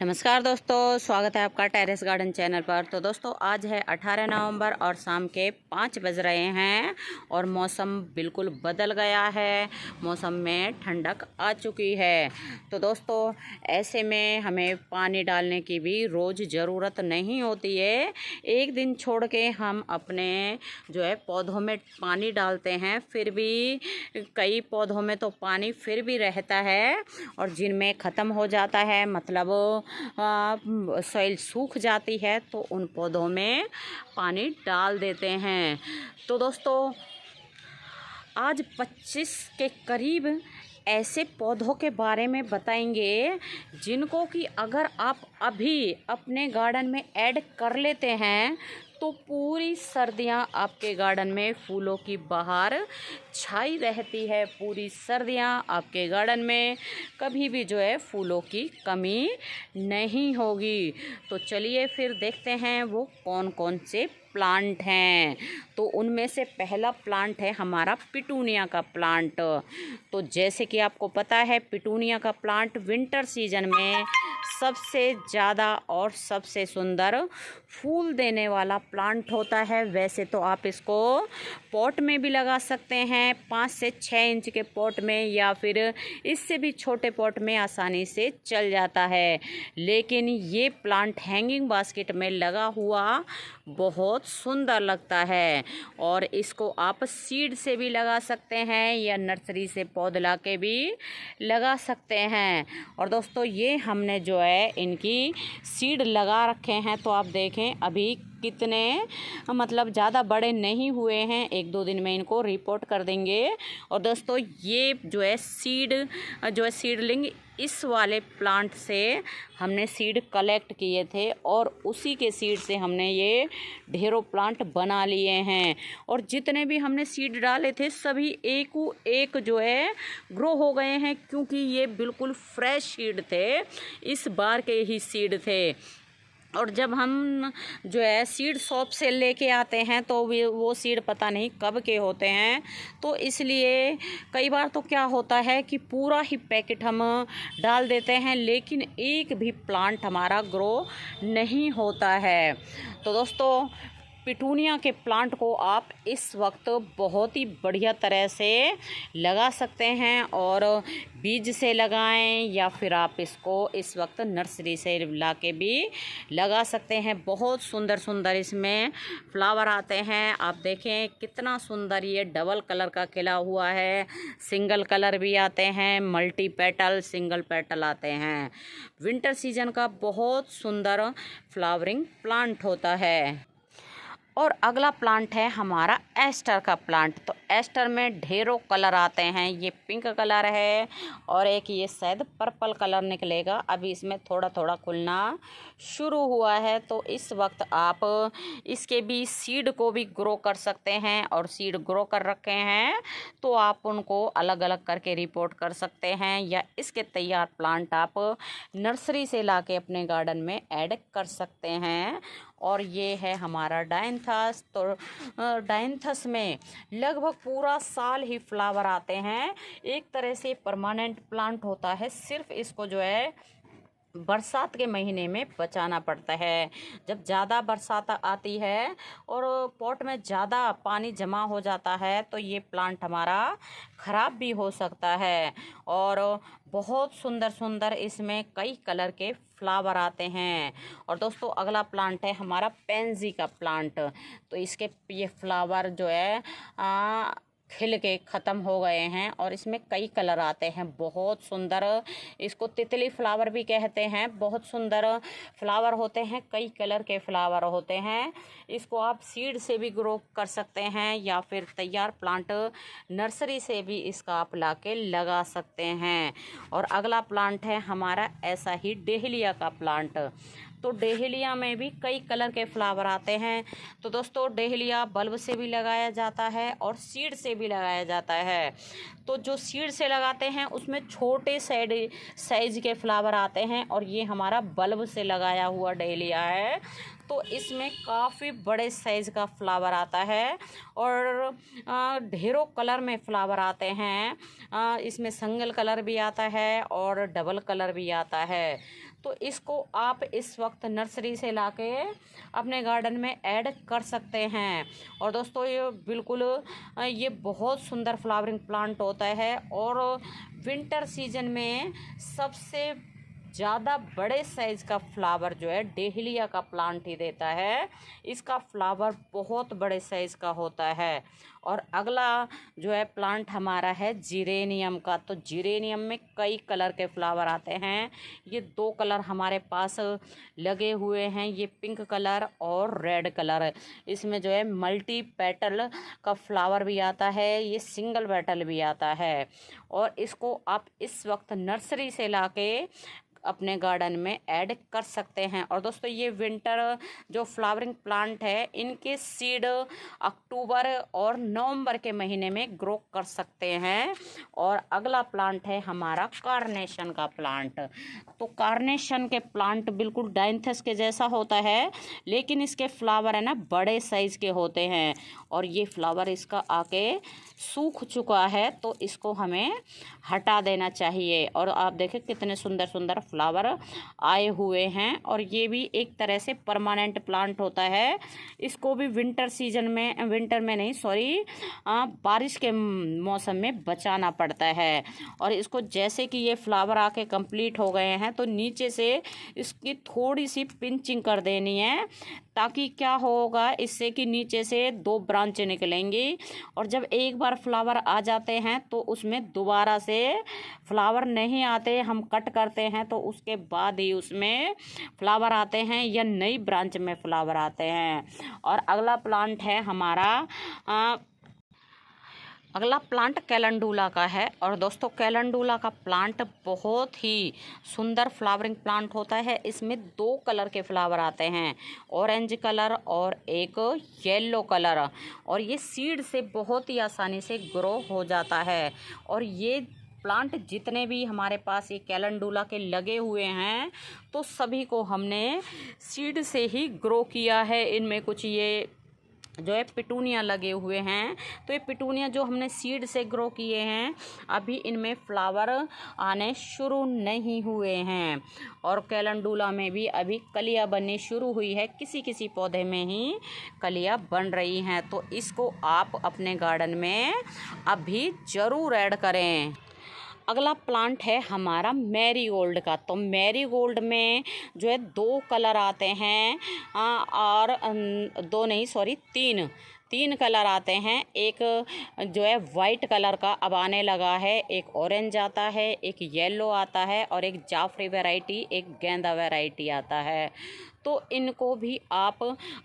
नमस्कार दोस्तों, स्वागत है आपका टेरेस गार्डन चैनल पर। तो दोस्तों आज है 18 नवंबर और शाम के 5 बज रहे हैं और मौसम बिल्कुल बदल गया है। मौसम में ठंडक आ चुकी है। तो दोस्तों ऐसे में हमें पानी डालने की भी रोज़ ज़रूरत नहीं होती है। एक दिन छोड़ के हम अपने जो है पौधों में पानी डालते हैं, फिर भी कई पौधों में तो पानी फिर भी रहता है और जिनमें ख़त्म हो जाता है, मतलब सॉइल सूख जाती है, तो उन पौधों में पानी डाल देते हैं। तो दोस्तों आज 25 के करीब ऐसे पौधों के बारे में बताएंगे जिनको कि अगर आप अभी अपने गार्डन में ऐड कर लेते हैं तो पूरी सर्दियां आपके गार्डन में फूलों की बहार छाई रहती है। पूरी सर्दियां आपके गार्डन में कभी भी जो है फूलों की कमी नहीं होगी। तो चलिए फिर देखते हैं वो कौन कौन से प्लांट हैं। तो उनमें से पहला प्लांट है हमारा पिटूनिया का प्लांट। तो जैसे कि आपको पता है पिटूनिया का प्लांट विंटर सीजन में सबसे ज़्यादा और सबसे सुंदर फूल देने वाला प्लांट होता है। वैसे तो आप इसको पॉट में भी लगा सकते हैं, 5 से 6 इंच के पॉट में, या फिर इससे भी छोटे पॉट में आसानी से चल जाता है। लेकिन ये प्लांट हैंगिंग बास्केट में लगा हुआ बहुत सुंदर लगता है और इसको आप सीड से भी लगा सकते हैं या नर्सरी से पौध ला के भी लगा सकते हैं। और दोस्तों ये हमने जो है इनकी सीड लगा रखे हैं, तो आप देखें अभी कितने मतलब ज़्यादा बड़े नहीं हुए हैं। 1-2 दिन में इनको रिपोर्ट कर देंगे। और दोस्तों ये जो है सीडलिंग इस वाले प्लांट से हमने सीड कलेक्ट किए थे और उसी के सीड से हमने ये ढेरों प्लांट बना लिए हैं। और जितने भी हमने सीड डाले थे सभी एक जो है ग्रो हो गए हैं, क्योंकि ये बिल्कुल फ्रेश सीड थे, इस बार के ही सीड थे। और जब हम जो है सीड शॉप से लेके आते हैं तो वो सीड पता नहीं कब के होते हैं। तो इसलिए कई बार तो क्या होता है कि पूरा ही पैकेट हम डाल देते हैं, लेकिन एक भी प्लांट हमारा ग्रो नहीं होता है। तो दोस्तों पिटूनिया के प्लांट को आप इस वक्त बहुत ही बढ़िया तरह से लगा सकते हैं, और बीज से लगाएं या फिर आप इसको इस वक्त नर्सरी से ला के भी लगा सकते हैं। बहुत सुंदर सुंदर इसमें फ्लावर आते हैं। आप देखें कितना सुंदर ये डबल कलर का खिला हुआ है। सिंगल कलर भी आते हैं, मल्टी पेटल, सिंगल पेटल आते हैं। विंटर सीजन का बहुत सुंदर फ्लावरिंग प्लांट होता है। और अगला प्लांट है हमारा एस्टर का प्लांट। तो एस्टर में ढेरों कलर आते हैं। ये पिंक कलर है और एक ये शायद पर्पल कलर निकलेगा। अभी इसमें थोड़ा थोड़ा खुलना शुरू हुआ है। तो इस वक्त आप इसके भी सीड को भी ग्रो कर सकते हैं, और सीड ग्रो कर रखे हैं तो आप उनको अलग अलग करके रिपोर्ट कर सकते हैं, या इसके तैयार प्लांट आप नर्सरी से लाके अपने गार्डन में ऐड कर सकते हैं। और ये है हमारा डायंथस। तो डायंथस में लगभग पूरा साल ही फ्लावर आते हैं। एक तरह से परमानेंट प्लांट होता है। सिर्फ इसको जो है बरसात के महीने में बचाना पड़ता है। जब ज़्यादा बरसात आती है और पॉट में ज़्यादा पानी जमा हो जाता है तो ये प्लांट हमारा ख़राब भी हो सकता है। और बहुत सुंदर सुंदर इसमें कई कलर के फ्लावर आते हैं। और दोस्तों अगला प्लांट है हमारा पेंजी का प्लांट। तो इसके ये फ्लावर जो है खिल के ख़त्म हो गए हैं और इसमें कई कलर आते हैं। बहुत सुंदर, इसको तितली फ्लावर भी कहते हैं। बहुत सुंदर फ्लावर होते हैं, कई कलर के फ्लावर होते हैं। इसको आप सीड से भी ग्रो कर सकते हैं या फिर तैयार प्लांट नर्सरी से भी इसका आप लाके लगा सकते हैं। और अगला प्लांट है हमारा ऐसा ही डेहलिया का प्लांट। तो डेहलिया में भी कई कलर के फ्लावर आते हैं। तो दोस्तों डेहलिया बल्ब से भी लगाया जाता है और सीड से भी लगाया जाता है। तो जो सीड से लगाते हैं उसमें छोटे साइज के फ्लावर आते हैं, और ये हमारा बल्ब से लगाया हुआ डेहलिया है तो इसमें काफ़ी बड़े साइज़ का फ्लावर आता है और ढेरों कलर में फ्लावर आते हैं। इसमें सिंगल कलर भी आता है और डबल कलर भी आता है। तो इसको आप इस वक्त नर्सरी से लाके अपने गार्डन में ऐड कर सकते हैं। और दोस्तों ये बिल्कुल ये बहुत सुंदर फ्लावरिंग प्लांट होता है और विंटर सीजन में सबसे ज़्यादा बड़े साइज़ का फ्लावर जो है डेहलिया का प्लांट ही देता है। इसका फ्लावर बहुत बड़े साइज़ का होता है। और अगला जो है प्लांट हमारा है जिरेनियम का। तो जिरेनियम में कई कलर के फ्लावर आते हैं। ये 2 कलर हमारे पास लगे हुए हैं, ये पिंक कलर और रेड कलर। इसमें जो है मल्टी पेटल का फ्लावर भी आता है, ये सिंगल पेटल भी आता है। और इसको आप इस वक्त नर्सरी से लाके अपने गार्डन में ऐड कर सकते हैं। और दोस्तों ये विंटर जो फ्लावरिंग प्लांट है, इनके सीड अक्टूबर और नवंबर के महीने में ग्रो कर सकते हैं। और अगला प्लांट है हमारा कार्नेशन का प्लांट। तो कार्नेशन के प्लांट बिल्कुल डाइंथस के जैसा होता है, लेकिन इसके फ्लावर है ना बड़े साइज़ के होते हैं। और ये फ्लावर इसका आके सूख चुका है, तो इसको हमें हटा देना चाहिए। और आप देखें कितने सुंदर सुंदर फ्लावर आए हुए हैं। और ये भी एक तरह से परमानेंट प्लांट होता है। इसको भी विंटर सीजन में, विंटर में नहीं सॉरी, बारिश के मौसम में बचाना पड़ता है। और इसको जैसे कि ये फ्लावर आके कंप्लीट हो गए हैं, तो नीचे से इसकी थोड़ी सी पिंचिंग कर देनी है, ताकि क्या होगा इससे कि नीचे से 2 ब्रांच निकलेंगी। और जब एक बार फ्लावर आ जाते हैं तो उसमें दोबारा से फ्लावर नहीं आते। हम कट करते हैं तो उसके बाद ही उसमें फ्लावर आते हैं या नई ब्रांच में फ्लावर आते हैं। और अगला प्लांट है हमारा अगला प्लांट कैलेंडुला का है। और दोस्तों कैलेंडुला का प्लांट बहुत ही सुंदर फ्लावरिंग प्लांट होता है। इसमें 2 कलर के फ्लावर आते हैं, ऑरेंज कलर और एक येलो कलर। और ये सीड से बहुत ही आसानी से ग्रो हो जाता है। और ये प्लांट जितने भी हमारे पास ये कैलेंडुला के लगे हुए हैं, तो सभी को हमने सीड से ही ग्रो किया है। इनमें कुछ ये जो है पिटूनिया लगे हुए हैं, तो ये पिटूनिया जो हमने सीड से ग्रो किए हैं, अभी इनमें फ्लावर आने शुरू नहीं हुए हैं। और कैलेंडुला में भी अभी कलियां बननी शुरू हुई है, किसी किसी पौधे में ही कलियां बन रही हैं। तो इसको आप अपने गार्डन में अभी ज़रूर ऐड करें। अगला प्लांट है हमारा मैरीगोल्ड का। तो मैरीगोल्ड में जो है 2 कलर आते हैं, और 2 नहीं सॉरी 3 कलर आते हैं। एक जो है वाइट कलर का अब आने लगा है, एक ऑरेंज आता है, एक येलो आता है, और एक जाफरी वैरायटी, एक गेंदा वैरायटी आता है। तो इनको भी आप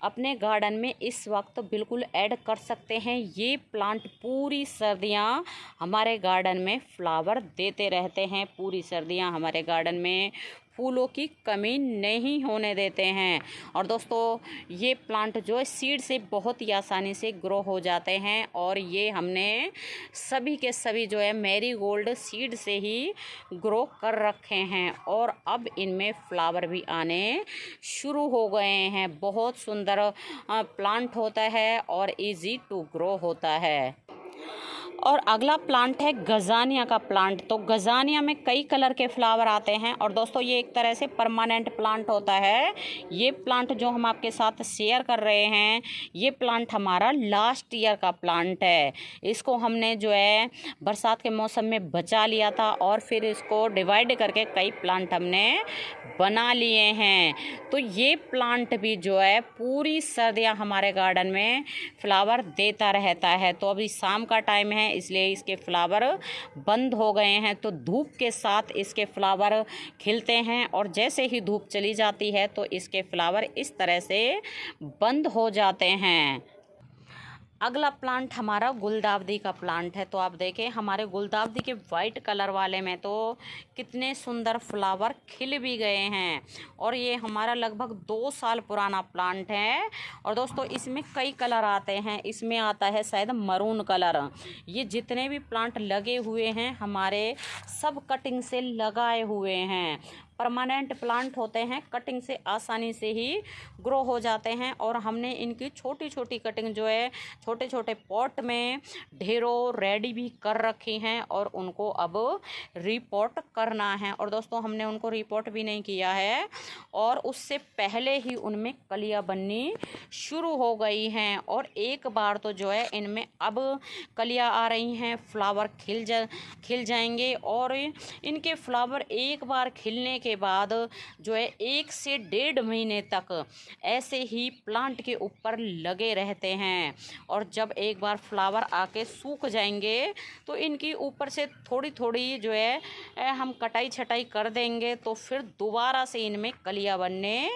अपने गार्डन में इस वक्त बिल्कुल ऐड कर सकते हैं। ये प्लांट पूरी सर्दियां हमारे गार्डन में फ्लावर देते रहते हैं। पूरी सर्दियां हमारे गार्डन में फूलों की कमी नहीं होने देते हैं। और दोस्तों ये प्लांट जो है सीड से बहुत ही आसानी से ग्रो हो जाते हैं। और ये हमने सभी के सभी जो है मैरीगोल्ड सीड से ही ग्रो कर रखे हैं। और अब इनमें फ्लावर भी आने शुरू हो गए हैं। बहुत सुंदर प्लांट होता है और इजी टू ग्रो होता है। और अगला प्लांट है गजानिया का प्लांट। तो गजानिया में कई कलर के फ्लावर आते हैं। और दोस्तों ये एक तरह से परमानेंट प्लांट होता है। ये प्लांट जो हम आपके साथ शेयर कर रहे हैं, ये प्लांट हमारा लास्ट ईयर का प्लांट है। इसको हमने जो है बरसात के मौसम में बचा लिया था, और फिर इसको डिवाइड करके कई प्लांट हमने बना लिए हैं। तो ये प्लांट भी जो है पूरी सर्दियाँ हमारे गार्डन में फ्लावर देता रहता है। तो अभी शाम का टाइम है, इसलिए इसके फ्लावर बंद हो गए हैं। तो धूप के साथ इसके फ्लावर खिलते हैं, और जैसे ही धूप चली जाती है तो इसके फ्लावर इस तरह से बंद हो जाते हैं। अगला प्लांट हमारा गुलदावदी का प्लांट है। तो आप देखें हमारे गुलदावदी के वाइट कलर वाले में तो कितने सुंदर फ्लावर खिल भी गए हैं। और ये हमारा लगभग 2 साल पुराना प्लांट है। और दोस्तों इसमें कई कलर आते हैं। इसमें आता है शायद मरून कलर। ये जितने भी प्लांट लगे हुए हैं हमारे सब कटिंग से लगाए हुए हैं। परमानेंट प्लांट होते हैं, कटिंग से आसानी से ही ग्रो हो जाते हैं। और हमने इनकी छोटी छोटी कटिंग जो है छोटे छोटे पॉट में ढेरों रेडी भी कर रखी हैं और उनको अब रिपोर्ट करना है। और दोस्तों हमने उनको रिपोर्ट भी नहीं किया है और उससे पहले ही उनमें कलियां बननी शुरू हो गई हैं। और एक बार तो जो है इनमें अब कलियां आ रही हैं, फ्लावर खिल जाएंगे। और इनके फ्लावर एक बार खिलने के बाद जो है 1 से 1.5 महीने तक ऐसे ही प्लांट के ऊपर लगे रहते हैं। और जब एक बार फ्लावर आके सूख जाएंगे तो इनकी ऊपर से थोड़ी थोड़ी जो है हम कटाई छटाई कर देंगे तो फिर दोबारा से इनमें कलियां बनने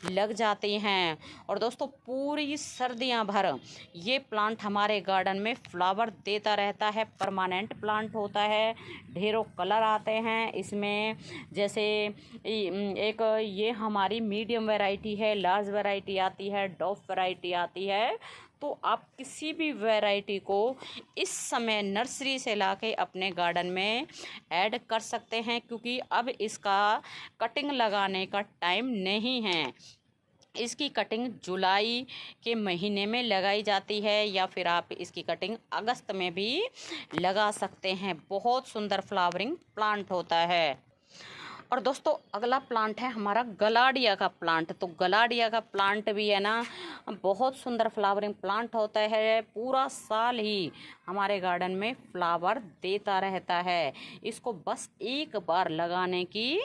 लग जाती हैं। और दोस्तों पूरी सर्दियां भर ये प्लांट हमारे गार्डन में फ्लावर देता रहता है। परमानेंट प्लांट होता है, ढेरों कलर आते हैं इसमें। जैसे एक ये हमारी मीडियम वैरायटी है, लार्ज वैरायटी आती है, डॉफ वैरायटी आती है। तो आप किसी भी वैरायटी को इस समय नर्सरी से लाके अपने गार्डन में ऐड कर सकते हैं, क्योंकि अब इसका कटिंग लगाने का टाइम नहीं है। इसकी कटिंग जुलाई के महीने में लगाई जाती है या फिर आप इसकी कटिंग अगस्त में भी लगा सकते हैं। बहुत सुंदर फ्लावरिंग प्लांट होता है। और दोस्तों अगला प्लांट है हमारा गलाडिया का प्लांट। तो गलाडिया का प्लांट भी है ना बहुत सुंदर फ्लावरिंग प्लांट होता है। पूरा साल ही हमारे गार्डन में फ्लावर देता रहता है। इसको बस एक बार लगाने की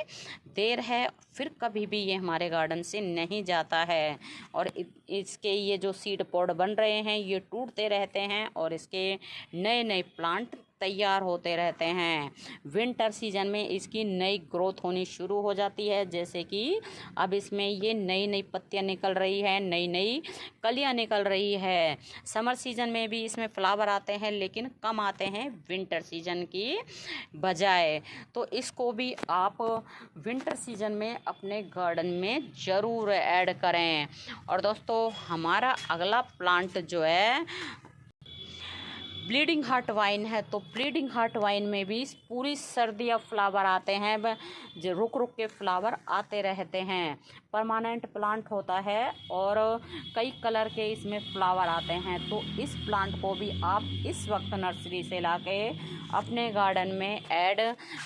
देर है, फिर कभी भी ये हमारे गार्डन से नहीं जाता है। और इसके ये जो सीड पॉड बन रहे हैं ये टूटते रहते हैं और इसके नए नए प्लांट तैयार होते रहते हैं। विंटर सीजन में इसकी नई ग्रोथ होनी शुरू हो जाती है, जैसे कि अब इसमें ये नई नई पत्तियां निकल रही है, नई नई कलियां निकल रही है। समर सीजन में भी इसमें फ्लावर आते हैं लेकिन कम आते हैं विंटर सीजन की बजाय। तो इसको भी आप विंटर सीजन में अपने गार्डन में ज़रूर ऐड करें। और दोस्तों हमारा अगला प्लांट जो है ब्लीडिंग हार्ट वाइन है। तो ब्लीडिंग हार्ट वाइन में भी पूरी सर्दियाँ फ्लावर आते हैं, जो रुक रुक के फ्लावर आते रहते हैं। परमानेंट प्लांट होता है और कई कलर के इसमें फ्लावर आते हैं। तो इस प्लांट को भी आप इस वक्त नर्सरी से लाके अपने गार्डन में ऐड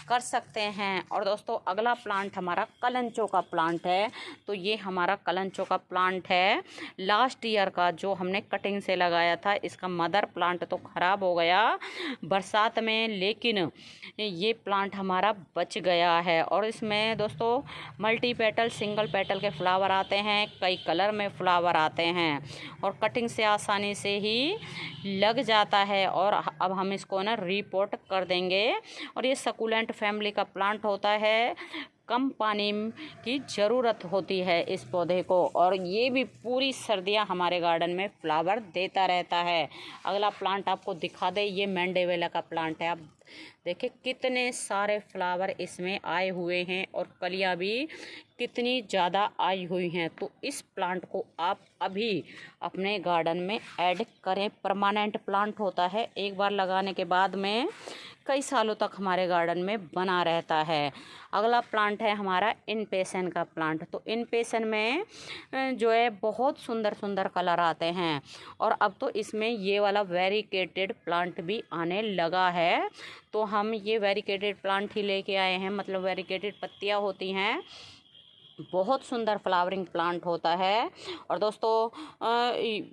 कर सकते हैं। और दोस्तों अगला प्लांट हमारा कलंचो का प्लांट है। तो ये हमारा कलंचो का प्लांट है लास्ट ईयर का, जो हमने कटिंग से लगाया था। इसका मदर प्लांट तो खराब हो गया बरसात में, लेकिन ये प्लांट हमारा बच गया है। और इसमें दोस्तों मल्टी पेटल, सिंगल पेटल के फ्लावर आते हैं, कई कलर में फ्लावर आते हैं और कटिंग से आसानी से ही लग जाता है। और अब हम इसको ना रिपोर्ट कर देंगे। और ये सकुलेंट फैमिली का प्लांट होता है, कम पानी की ज़रूरत होती है इस पौधे को, और ये भी पूरी सर्दियां हमारे गार्डन में फ्लावर देता रहता है। अगला प्लांट आपको दिखा दे, ये मैंडेवेला का प्लांट है। आप देखिए कितने सारे फ्लावर इसमें आए हुए हैं और कलियां भी कितनी ज़्यादा आई हुई हैं। तो इस प्लांट को आप अभी अपने गार्डन में ऐड करें। परमानेंट प्लांट होता है, एक बार लगाने के बाद में कई सालों तक हमारे गार्डन में बना रहता है। अगला प्लांट है हमारा इनपेशन का प्लांट। तो इनपेशन में जो है बहुत सुंदर सुंदर कलर आते हैं और अब तो इसमें ये वाला वेरिकेटेड प्लांट भी आने लगा है। तो हम ये वेरिकेटेड प्लांट ही लेके आए हैं, मतलब वेरिकेटेड पत्तियां होती हैं। बहुत सुंदर फ्लावरिंग प्लांट होता है। और दोस्तों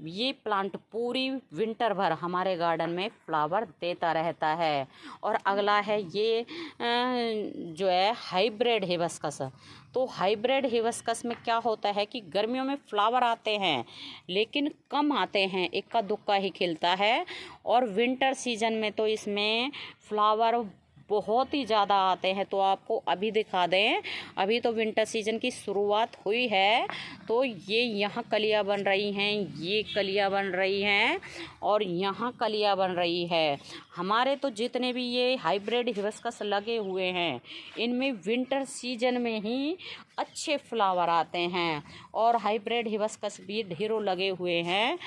ये प्लांट पूरी विंटर भर हमारे गार्डन में फ्लावर देता रहता है। और अगला है ये जो है हाइब्रिड हिबिस्कस। तो हाइब्रिड हिबिस्कस में क्या होता है कि गर्मियों में फ्लावर आते हैं लेकिन कम आते हैं, इक्का दुक्का ही खिलता है। और विंटर सीजन में तो इसमें फ्लावर बहुत ही ज़्यादा आते हैं। तो आपको अभी दिखा दें, अभी तो विंटर सीजन की शुरुआत हुई है। तो ये यहाँ कलियाँ बन रही हैं, ये कलियाँ बन रही हैं और यहाँ कलियाँ बन रही है। हमारे तो जितने भी ये हाइब्रिड हिबिस्कस लगे हुए हैं इनमें विंटर सीजन में ही अच्छे फ्लावर आते हैं। और हाइब्रिड हिबिस्कस भी ढेरों लगे हुए हैं।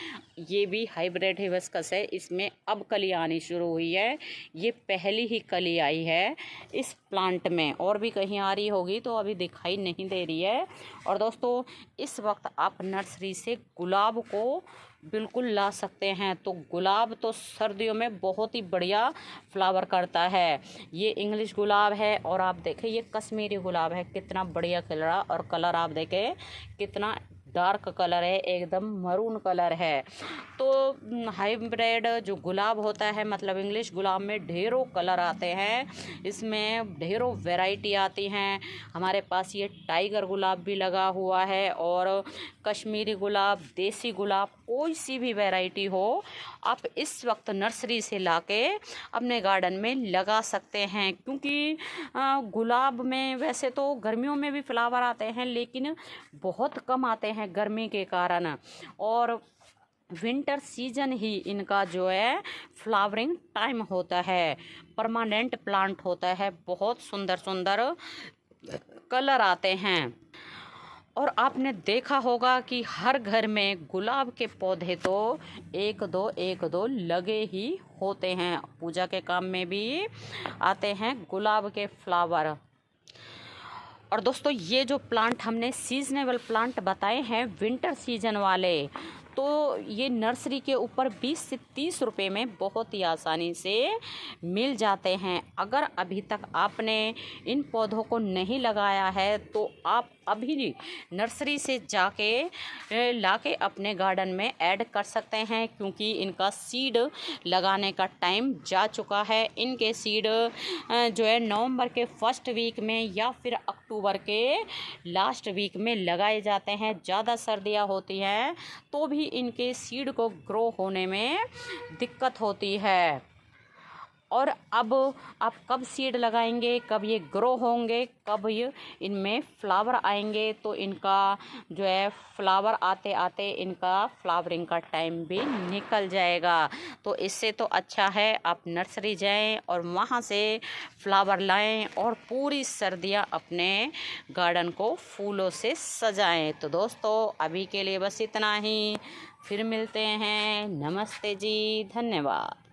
ये भी हाइब्रिड हिबिस्कस है, इसमें अब कली आनी शुरू हुई है। ये पहली ही कली आई है इस प्लांट में, और भी कहीं आ रही होगी तो अभी दिखाई नहीं दे रही है। और दोस्तों इस वक्त आप नर्सरी से गुलाब को बिल्कुल ला सकते हैं। तो गुलाब तो सर्दियों में बहुत ही बढ़िया फ्लावर करता है। ये इंग्लिश गुलाब है, और आप देखें ये कश्मीरी गुलाब है, कितना बढ़िया खिल रहा। और कलर आप देखें कितना डार्क कलर है, एकदम मरून कलर है। तो हाइब्रिड जो गुलाब होता है, मतलब इंग्लिश गुलाब में ढेरों कलर आते हैं, इसमें ढेरों वैरायटी आती हैं। हमारे पास ये टाइगर गुलाब भी लगा हुआ है, और कश्मीरी गुलाब, देसी गुलाब, कोई सी भी वैरायटी हो आप इस वक्त नर्सरी से लाके अपने गार्डन में लगा सकते हैं। क्योंकि गुलाब में वैसे तो गर्मियों में भी फ्लावर आते हैं, लेकिन बहुत कम आते हैं गर्मी के कारण। और विंटर सीजन ही इनका जो है फ्लावरिंग टाइम होता है। परमानेंट प्लांट होता है, बहुत सुंदर सुंदर कलर आते हैं। और आपने देखा होगा कि हर घर में गुलाब के पौधे तो एक दो लगे ही होते हैं। पूजा के काम में भी आते हैं गुलाब के फ्लावर। और दोस्तों ये जो प्लांट हमने सीजनेबल प्लांट बताए हैं विंटर सीजन वाले, तो ये नर्सरी के ऊपर 20 से 30 रुपए में बहुत ही आसानी से मिल जाते हैं। अगर अभी तक आपने इन पौधों को नहीं लगाया है तो आप अभी नर्सरी से जाके लाके अपने गार्डन में ऐड कर सकते हैं, क्योंकि इनका सीड लगाने का टाइम जा चुका है। इनके सीड जो है नवंबर के फर्स्ट वीक में या फिर अक्टूबर के लास्ट वीक में लगाए जाते हैं। ज़्यादा सर्दियाँ होती हैं तो भी इनके सीड को ग्रो होने में दिक्कत होती है। और अब आप कब सीड लगाएंगे, कब ये ग्रो होंगे, कब ये इनमें फ्लावर आएंगे, तो इनका जो है फ्लावर आते आते इनका फ्लावरिंग का टाइम भी निकल जाएगा। तो इससे तो अच्छा है आप नर्सरी जाएं और वहाँ से फ्लावर लाएं और पूरी सर्दियाँ अपने गार्डन को फूलों से सजाएं। तो दोस्तों अभी के लिए बस इतना ही, फिर मिलते हैं। नमस्ते जी, धन्यवाद।